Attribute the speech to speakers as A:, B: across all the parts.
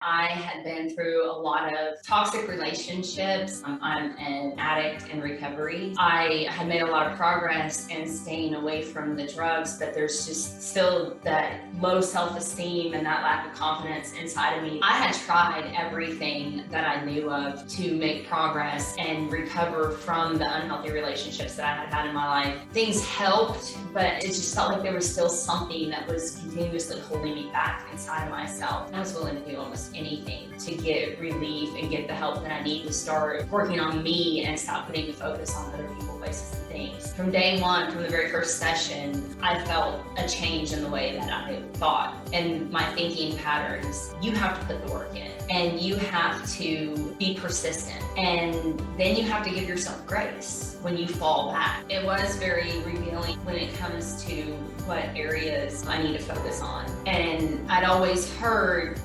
A: I had been through a lot of toxic relationships. I'm an addict in recovery. I had made a lot of progress in staying away from the drugs, but there's just still that low self-esteem and that lack of confidence inside of me. I had tried everything that I knew of to make progress and recover from the unhealthy relationships that I had had in my life. Things helped, but it just felt like there was still something that was continuously holding me back inside of myself. I was willing to do almost anything to get relief and get the help that I need to start working on me and stop putting the focus on other people, places, and things. From day one, from the very first session, I felt a change in the way that I thought and my thinking patterns. You have to put the work in and you have to be persistent, and then you have to give yourself grace when you fall back. It was very revealing when it comes to what areas I need to focus on. And I'd always heard,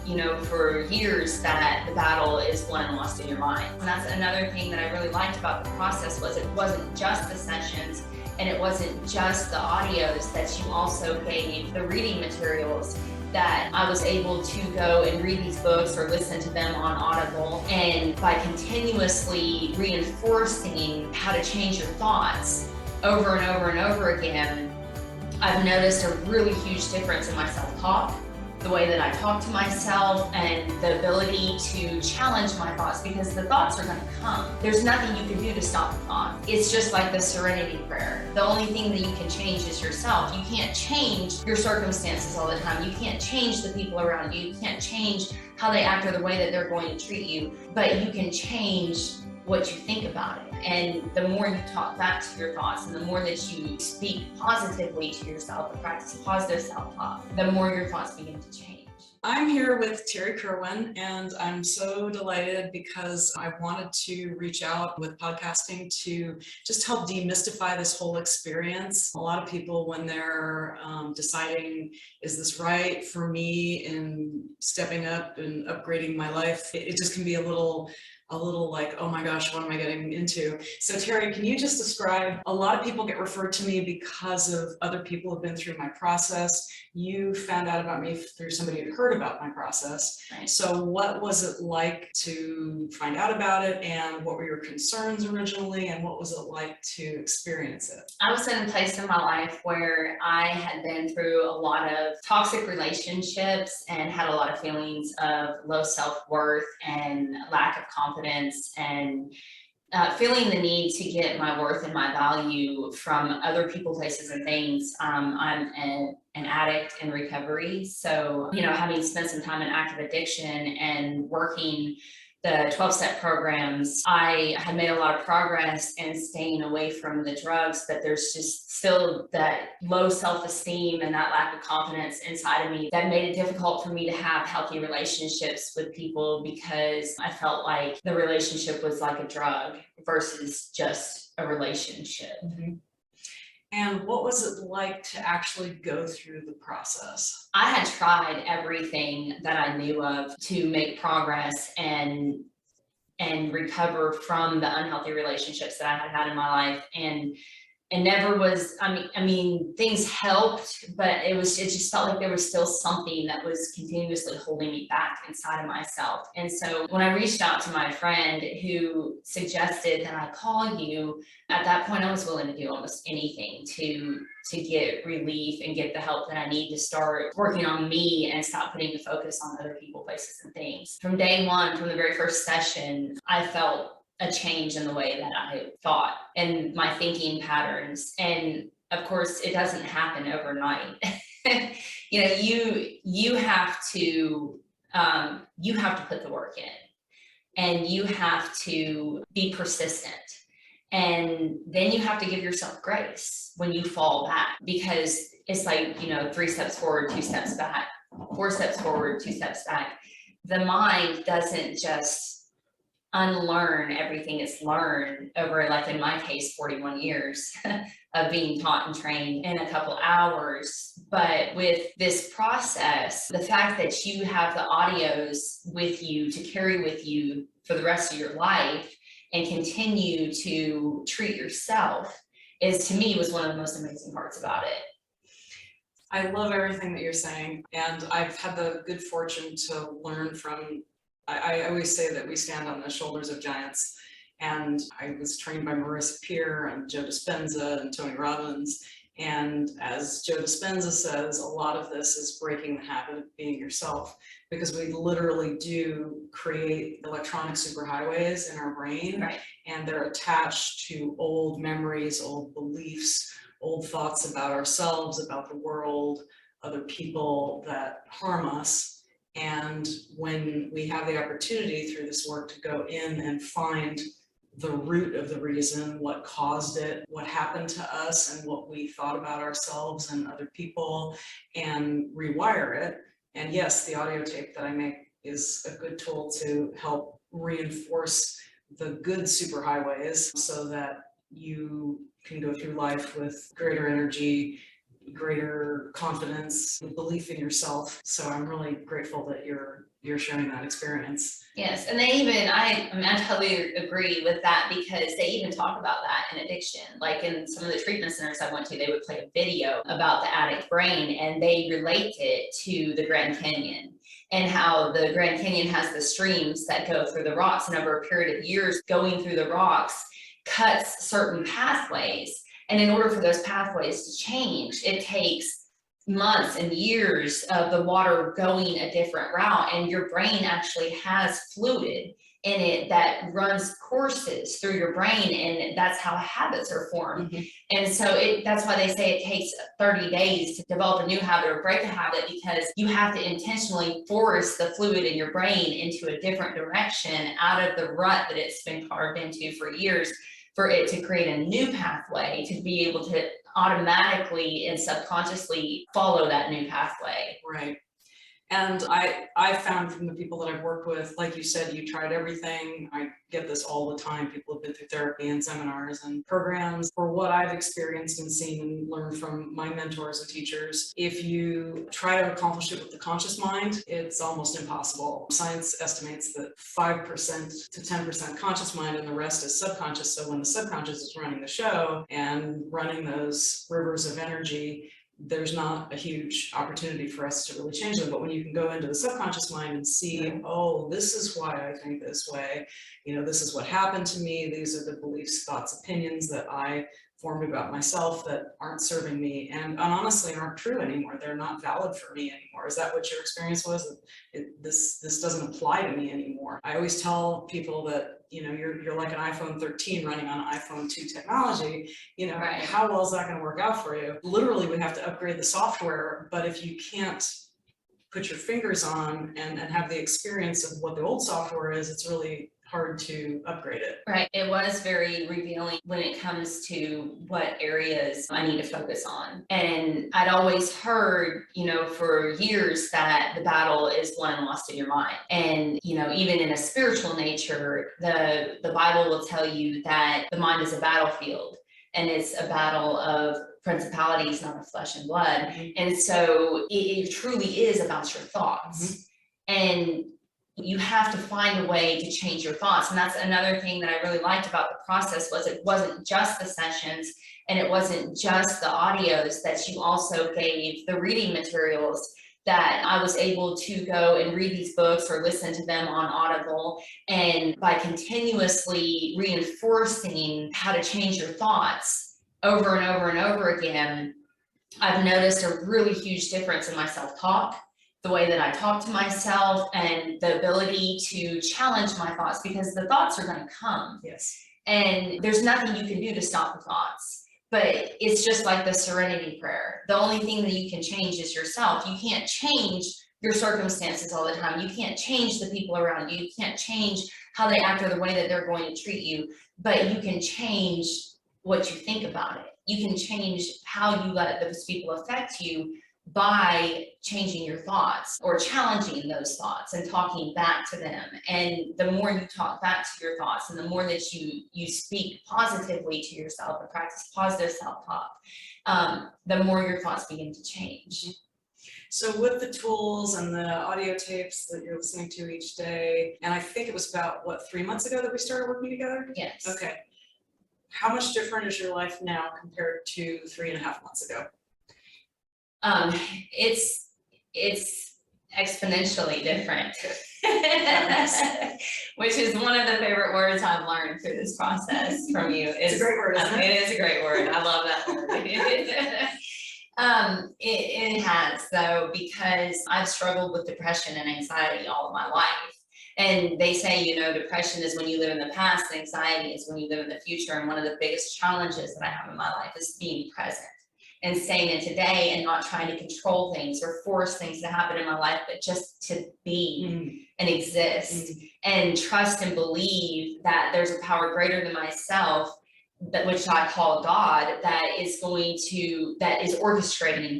A: for years that the battle is won and lost in your mind. And that's another thing that I really liked about the process was it wasn't just the sessions and it wasn't just the audios, that you also gave the reading materials, that I was able to go and read these books or listen to them on Audible. And by continuously reinforcing how to change your thoughts over and over and over again, I've noticed a really huge difference in my self-talk, the way that I talk to myself, and the ability to challenge my thoughts, because the thoughts are going to come. There's nothing you can do to stop the thought. It's just like the serenity prayer. The only thing that you can change is yourself. You can't change your circumstances all the time. You can't change the people around you. You can't change how they act or the way that they're going to treat you, but you can change what you think about it. And the more you talk back to your thoughts and the more that you speak positively to yourself and practice positive self-talk, the more your thoughts begin to change.
B: I'm here with Terri Kerwin, and I'm so delighted because I wanted to reach out with podcasting to just help demystify this whole experience. A lot of people, when they're deciding, is this right for me in stepping up and upgrading my life, it just can be a little like, oh my gosh, what am I getting into? So Terri, can you just describe, a lot of people get referred to me because of other people who have been through my process. You found out about me through somebody who heard about my process.
A: Right.
B: So what was it like to find out about it, and what were your concerns originally, and what was it like to experience it?
A: I was in a place in my life where I had been through a lot of toxic relationships and had a lot of feelings of low self-worth and lack of confidence, and feeling the need to get my worth and my value from other people, places, and things. I'm an addict in recovery. So, having spent some time in active addiction and working the 12-step programs, I had made a lot of progress in staying away from the drugs, but there's just still that low self-esteem and that lack of confidence inside of me that made it difficult for me to have healthy relationships with people, because I felt like the relationship was like a drug versus just a relationship.
B: Mm-hmm. And what was it like to actually go through the process?
A: I had tried everything that I knew of to make progress and recover from the unhealthy relationships that I had had in my life, and never was, I mean, things helped, but it just felt like there was still something that was continuously holding me back inside of myself. And so when I reached out to my friend who suggested that I call you, at that point I was willing to do almost anything to get relief and get the help that I need to start working on me and stop putting the focus on other people, places, and things. From day one, from the very first session, I felt a change in the way that I thought and my thinking patterns. And of course, it doesn't happen overnight. You have to put the work in, and you have to be persistent. And then you have to give yourself grace when you fall back, because it's like, 3 steps forward, 2 steps back, 4 steps forward, 2 steps back. The mind doesn't just unlearn everything it's learned over, like in my case, 41 years of being taught and trained in a couple hours. But with this process, the fact that you have the audios with you to carry with you for the rest of your life and continue to treat yourself is, to me, was one of the most amazing parts about it.
B: I love everything that you're saying, and I've had the good fortune to learn from, I always say that we stand on the shoulders of giants, and I was trained by Marissa Peer and Joe Dispenza and Tony Robbins, and as Joe Dispenza says, a lot of this is breaking the habit of being yourself, because we literally do create electronic superhighways in our brain,
A: Right.
B: and they're attached to old memories, old beliefs, old thoughts about ourselves, about the world, other people that harm us. And when we have the opportunity through this work to go in and find the root of the reason, what caused it, what happened to us, and what we thought about ourselves and other people, and rewire it. And yes, the audio tape that I make is a good tool to help reinforce the good superhighways so that you can go through life with greater energy, greater confidence, belief in yourself. So I'm really grateful that you're sharing that experience.
A: Yes, and they even, I totally agree with that, because they even talk about that in addiction. Like in some of the treatment centers I went to, they would play a video about the addict brain, and they relate it to the Grand Canyon and how the Grand Canyon has the streams that go through the rocks, and over a period of years going through the rocks cuts certain pathways. And in order for those pathways to change, it takes months and years of the water going a different route, and your brain actually has fluid in it that runs courses through your brain, and that's how habits are formed.
B: Mm-hmm.
A: And so that's why they say it takes 30 days to develop a new habit or break a habit, because you have to intentionally force the fluid in your brain into a different direction out of the rut that it's been carved into for years, for it to create a new pathway to be able to automatically and subconsciously follow that new pathway.
B: Right. And I found from the people that I've worked with, like you said, you tried everything. I get this all the time. People have been through therapy and seminars and programs. For what I've experienced and seen and learned from my mentors and teachers, if you try to accomplish it with the conscious mind, it's almost impossible. Science estimates that 5% to 10% conscious mind and the rest is subconscious. So when the subconscious is running the show and running those rivers of energy, there's not a huge opportunity for us to really change them. But when you can go into the subconscious mind and see, oh, this is why I think this way, this is what happened to me, these are the beliefs, thoughts, opinions that I formed about myself that aren't serving me and honestly aren't true anymore. They're not valid for me anymore. Is that what your experience was? This doesn't apply to me anymore. I always tell people that you're like an iPhone 13 running on iPhone 2 technology.
A: Right.
B: How well is that going to work out for you? Literally, we have to upgrade the software, but if you can't put your fingers on and have the experience of what the old software is, it's really hard to upgrade it.
A: Right. It was very revealing when it comes to what areas I need to focus on. And I'd always heard, for years that the battle is won and lost in your mind. And, even in a spiritual nature, the Bible will tell you that the mind is a battlefield, and it's a battle of principalities, not of flesh and blood. Mm-hmm. And so it truly is about your thoughts. Mm-hmm. And you have to find a way to change your thoughts. And that's another thing that I really liked about the process, was it wasn't just the sessions and it wasn't just the audios, that you also gave the reading materials, that I was able to go and read these books or listen to them on Audible. And by continuously reinforcing how to change your thoughts over and over and over again, I've noticed a really huge difference in my self-talk, the way that I talk to myself, and the ability to challenge my thoughts, because the thoughts are going to come.
B: Yes.
A: And there's nothing you can do to stop the thoughts. But it's just like the serenity prayer. The only thing that you can change is yourself. You can't change your circumstances all the time. You can't change the people around you. You can't change how they act or the way that they're going to treat you. But you can change what you think about it. You can change how you let those people affect you by changing your thoughts or challenging those thoughts and talking back to them. And the more you talk back to your thoughts, and the more that you speak positively to yourself and practice positive self-talk, the more your thoughts begin to change.
B: So with the tools and the audio tapes that you're listening to each day, and I think it was about, 3 months ago that we started working together?
A: Yes.
B: Okay. How much different is your life now compared to 3.5 months ago?
A: Um, it's exponentially different, which is one of the favorite words I've learned through this process from you.
B: It's a great word, isn't it?
A: It is a great word. I love that word. It has though, because I've struggled with depression and anxiety all of my life. And they say, you know, depression is when you live in the past, anxiety is when you live in the future. And one of the biggest challenges that I have in my life is being present and staying in today and not trying to control things or force things to happen in my life, but just to be and exist and trust and believe that there's a power greater than myself, that which I call God, that is orchestrating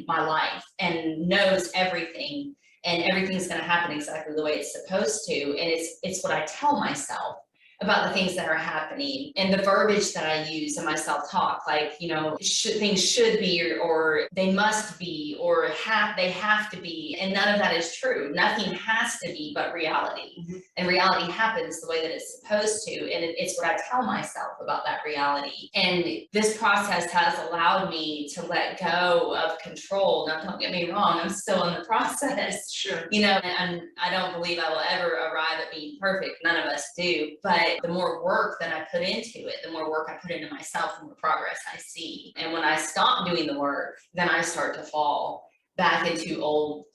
A: my life and knows everything, and everything's going to happen exactly the way it's supposed to. And it's what I tell myself about the things that are happening and the verbiage that I use in my self-talk, like, you know, things should be, or they must be, or they have to be. And none of that is true. Nothing has to be but reality. And reality happens the way that it's supposed to. And it's what I tell myself about that reality. And this process has allowed me to let go of control. Now, don't get me wrong, I'm still in the process.
B: Sure.
A: You know, and I don't believe I will ever arrive at being perfect. None of us do. But the more work that I put into it, the more work I put into myself, the more progress I see. And when I stop doing the work, then I start to fall back into old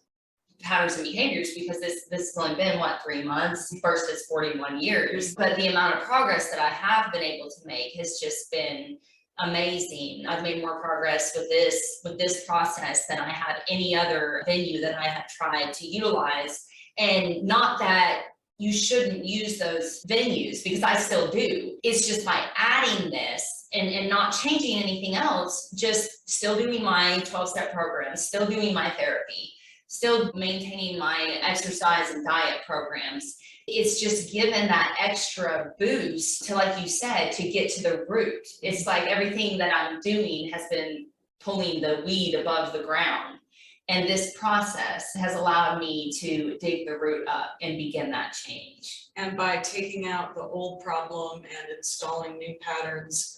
A: patterns and behaviors, because this has only been, what, 3 months versus 41 years. But the amount of progress that I have been able to make has just been amazing. I've made more progress with this process than I have any other venue that I have tried to utilize. And not that you shouldn't use those venues, because I still do. It's just by adding this and not changing anything else, just still doing my 12-step program, still doing my therapy, still maintaining my exercise and diet programs. It's just given that extra boost to, like you said, to get to the root. It's like everything that I'm doing has been pulling the weed above the ground. And this process has allowed me to dig the root up and begin that change.
B: And by taking out the old problem and installing new patterns,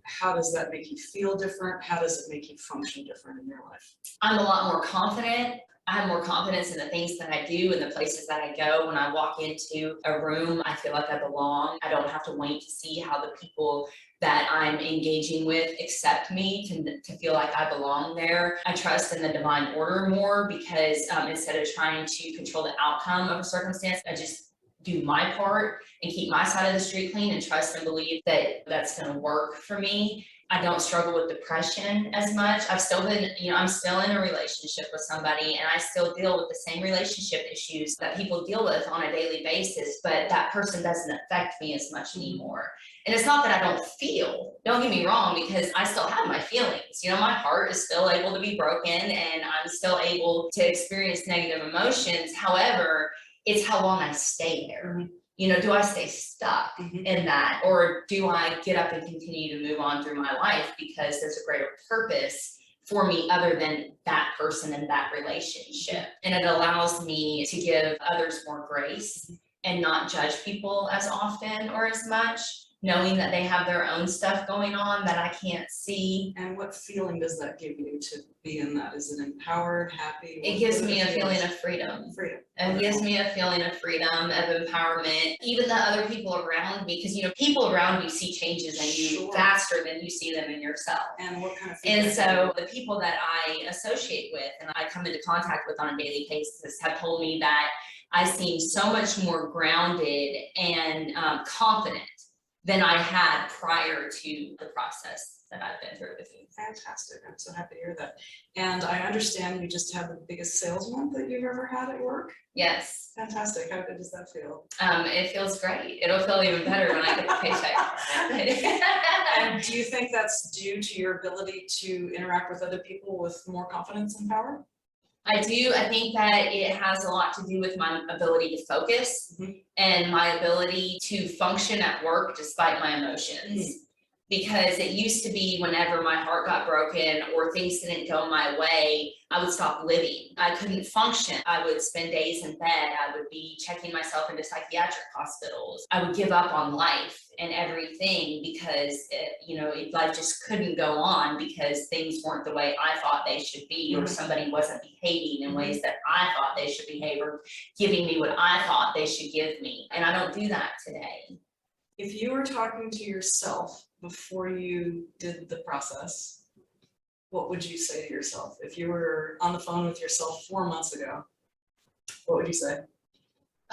B: how does that make you feel different? How does it make you function different in your life?
A: I'm a lot more confident. I have more confidence in the things that I do and the places that I go. When I walk into a room, I feel like I belong. I don't have to wait to see how the people that I'm engaging with accept me to feel like I belong there. I trust in the divine order more, because instead of trying to control the outcome of a circumstance, I just do my part and keep my side of the street clean and trust and believe that that's going to work for me. I don't struggle with depression as much. I've still been, I'm still in a relationship with somebody, and I still deal with the same relationship issues that people deal with on a daily basis, but that person doesn't affect me as much anymore. And it's not that I don't feel, don't get me wrong, because I still have my feelings. My heart is still able to be broken, and I'm still able to experience negative emotions. However, it's how long I stay there. Do I stay stuck in that, or do I get up and continue to move on through my life because there's a greater purpose for me other than that person and that relationship? And it allows me to give others more grace and not judge people as often or as much, knowing that they have their own stuff going on that I can't see.
B: And what feeling does that give you to be in that? Is it empowered, happy?
A: It gives me a feeling of freedom. It gives me a feeling of freedom, of empowerment, even the other people around me, because people around you see changes in you faster than you see them in yourself.
B: And what kind of
A: feedback? And so the people that I associate with and I come into contact with on a daily basis have told me that I seem so much more grounded and confident than I had prior to the process that I've been through with you.
B: Fantastic. I'm so happy to hear that. And I understand you just had the biggest sales month that you've ever had at work.
A: Yes.
B: Fantastic. How good does that feel?
A: It feels great. It'll feel even better when I get the paycheck.
B: And do you think that's due to your ability to interact with other people with more confidence and power?
A: I do. I think that it has a lot to do with my ability to focus and my ability to function at work despite my emotions. because it used to be whenever my heart got broken or things didn't go my way, I would stop living. I couldn't function. I would spend days in bed. I would be checking myself into psychiatric hospitals. I would give up on life and everything because life just couldn't go on because things weren't the way I thought they should be, or somebody wasn't behaving in ways that I thought they should behave, or giving me what I thought they should give me. And I don't do that today.
B: If you were talking to yourself before you did the process, what would you say to yourself? If you were on the phone with yourself 4 months ago, what would you say?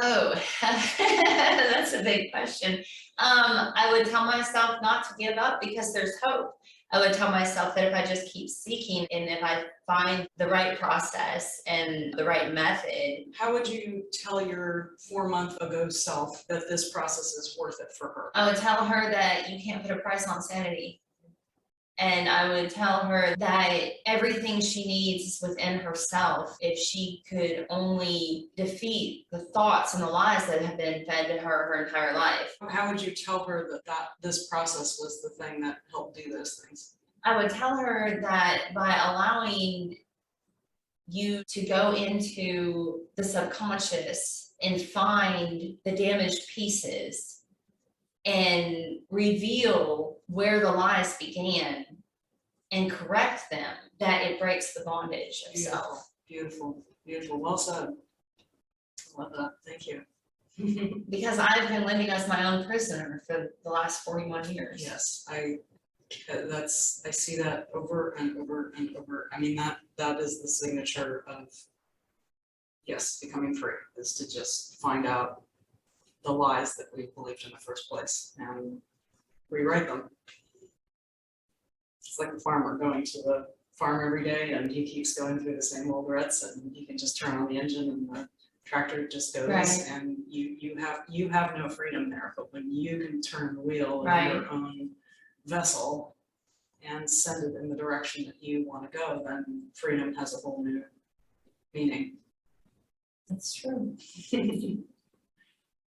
A: Oh, that's a big question. I would tell myself not to give up because there's hope. I would tell myself that if I just keep seeking and if I find the right process and the right method.
B: How would you tell your 4 month ago self that this process is worth it for her?
A: I would tell her that you can't put a price on sanity. And I would tell her that everything she needs is within herself. If she could only defeat the thoughts and the lies that have been fed to her entire life.
B: How would you tell her that this process was the thing that helped do those things?
A: I would tell her that by allowing you to go into the subconscious and find the damaged pieces and reveal where the lies began and correct them, that it breaks the bondage of self.
B: Beautiful, beautiful. Well said. Love that. Thank you.
A: Because I've been living as my own prisoner for the last 41 years.
B: Yes, I see that over and over and over. I mean, that is the signature of, yes, becoming free, is to just find out the lies that we believed in the first place and rewrite them. It's like a farmer going to the farm every day and he keeps going through the same old ruts, and you can just turn on the engine and the tractor just goes, right. And you have no freedom there. But when you can turn the wheel in your own vessel and send it in the direction that you want to go, then freedom has a whole new meaning.
A: That's true.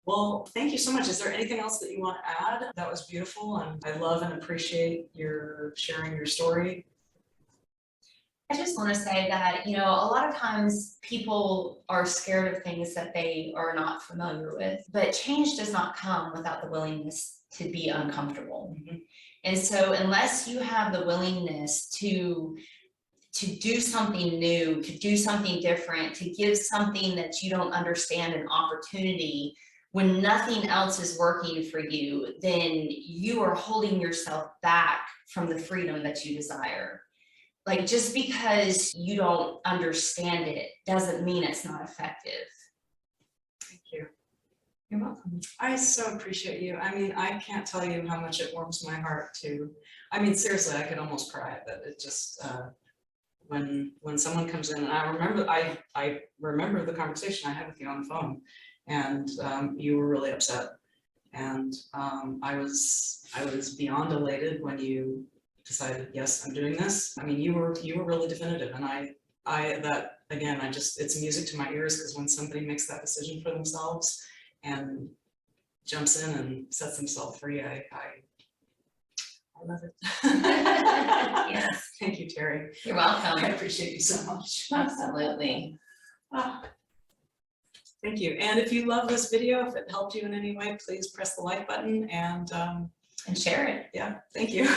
B: Well, thank you so much. Is there anything else that you want to add? That was beautiful, and I love and appreciate your sharing your story.
A: I just want to say that, a lot of times people are scared of things that they are not familiar with, but change does not come without the willingness to be uncomfortable. Mm-hmm. And so unless you have the willingness to do something new, to do something different, to give something that you don't understand an opportunity, when nothing else is working for you, then you are holding yourself back from the freedom that you desire. Like, just because you don't understand it doesn't mean it's not effective.
B: Thank you.
A: You're welcome.
B: I so appreciate you. I mean, I can't tell you how much it warms my heart to, I mean, seriously, I could almost cry, but it just, when someone comes in, and I remember the conversation I had with you on the phone, and you were really upset, and I was beyond elated when you decided, yes, I'm doing this. I mean, you were really definitive, and it's music to my ears, because when somebody makes that decision for themselves and jumps in and sets themselves free, I love it.
A: Yes.
B: Thank you, Terri.
A: You're welcome.
B: I appreciate you so much.
A: Absolutely.
B: Thank you. And if you love this video, if it helped you in any way, please press the like button and
A: share it.
B: Yeah, thank you.